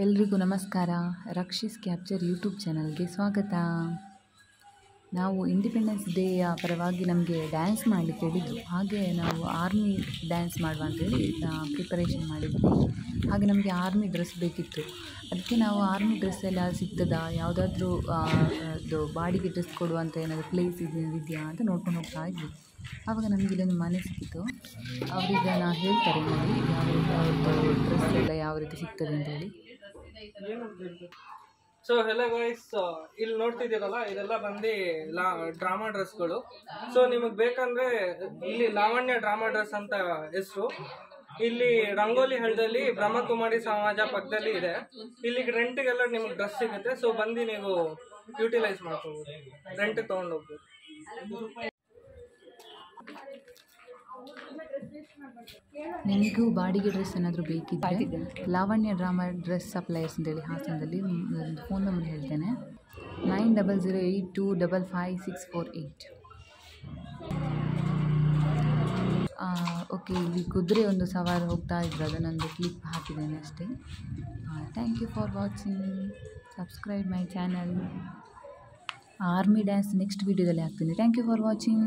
ಎಲ್ರಿಗೂ ನಮಸ್ಕಾರ. ರಕ್ಷಿಸ್ capture YouTube ಚಾನಲ್ಗೆ ಸ್ವಾಗತ. ನಾವು ಇಂಡಿಪೆಂಡೆನ್ಸ್ ಡೇಯ ಪರವಾಗಿ ನಮಗೆ ಡ್ಯಾನ್ಸ್ ಮಾಡಲಿಕ್ಕೆ ಹೇಳಿದರು. ಹಾಗೆ ನಾವು ಆರ್ಮಿ ಡ್ಯಾನ್ಸ್ ಮಾಡುವ ಅಂತೇಳಿ ಪ್ರಿಪರೇಷನ್ ಮಾಡಿದ್ವಿ. ಹಾಗೆ ನಮಗೆ ಆರ್ಮಿ ಡ್ರೆಸ್ ಬೇಕಿತ್ತು. ಅದಕ್ಕೆ ನಾವು ಆರ್ಮಿ ಡ್ರೆಸ್ ಎಲ್ಲ ಸಿಗ್ತದಾ, ಯಾವುದಾದ್ರೂ ಅದು ಬಾಡಿಗೆ ಡ್ರೆಸ್ ಕೊಡುವಂಥ ಏನಾದರೂ ಪ್ಲೇಸ್ ಇದೆಯಾ ಅಂತ ನೋಡ್ಕೊಂಡು ಹೋಗ್ತಾ ಇದ್ವಿ. ಆವಾಗ ನಮಗೆ ಇಲ್ಲೊಂದು ಮನೆ ಸಿಕ್ಕಿತು. ಅವರೀಗ ನಾನು ಹೇಳ್ತಾರೆ ನೋಡಿ ಯಾವ ಡ್ರೆಸ್ ಎಲ್ಲ ಯಾವ ರೀತಿ ಸಿಗ್ತದೆ ಅಂತೇಳಿ. ಸೊ ಹೆಲೋ ಗೈಸ್, ಇಲ್ಲಿ ನೋಡ್ತಿದ್ದೀರಲ್ಲ, ಇದೆಲ್ಲ ಬಂದು ಡ್ರಾಮಾ ಡ್ರೆಸ್ಗಳು. ಸೊ ನಿಮಗೆ ಬೇಕಂದ್ರೆ ಇಲ್ಲಿ ಲಾವಣ್ಯ ಡ್ರಾಮಾ ಡ್ರೆಸ್ ಅಂತ ಹೆಸರು. ಇಲ್ಲಿ ರಂಗೋಲಿ ಹಳ್ಳದಲ್ಲಿ ಬ್ರಹ್ಮಕುಮಾರಿ ಸಮಾಜ ಪಕ್ಕದಲ್ಲಿ ಇದೆ. ಇಲ್ಲಿಗೆ ರೆಂಟಿಗೆಲ್ಲ ನಿಮ್ಗೆ ಡ್ರೆಸ್ ಸಿಗುತ್ತೆ. ಸೊ ಬಂದು ನೀವು ಯೂಟಿಲೈಸ್ ಮಾಡ್ಕೋಬೋದು, ರೆಂಟ್ ತೊಗೊಂಡೋಗ್ಬೋದು. ನಿಮಗೂ ಬಾಡಿಗೆ ಡ್ರೆಸ್ ಏನಾದರೂ ಬೇಕಿದ್ದರೆ ಲಾವಣ್ಯ ಡ್ರಾಮಾ ಡ್ರೆಸ್ ಸಪ್ಲೈಯರ್ಸ್ ಅಂತೇಳಿ ಹಾಸನದಲ್ಲಿ ಒಂದು ಫೋನ್ ನಂಬರ್ ಹೇಳ್ತೇನೆ, 9008255648. ಓಕೆ, ಇಲ್ಲಿ ಕುದುರೆ ಒಂದು ಸವಾರಿ ಹೋಗ್ತಾ ಇದ್ರು, ಅದನ್ನೊಂದು ಕ್ಲಿಪ್ ಹಾಕಿದ್ದೇನೆ ಅಷ್ಟೇ. Thank you for watching. Subscribe my channel. Army dance next ವೀಡಿಯೋದಲ್ಲಿ ಹಾಕ್ತೀನಿ. Thank you for watching.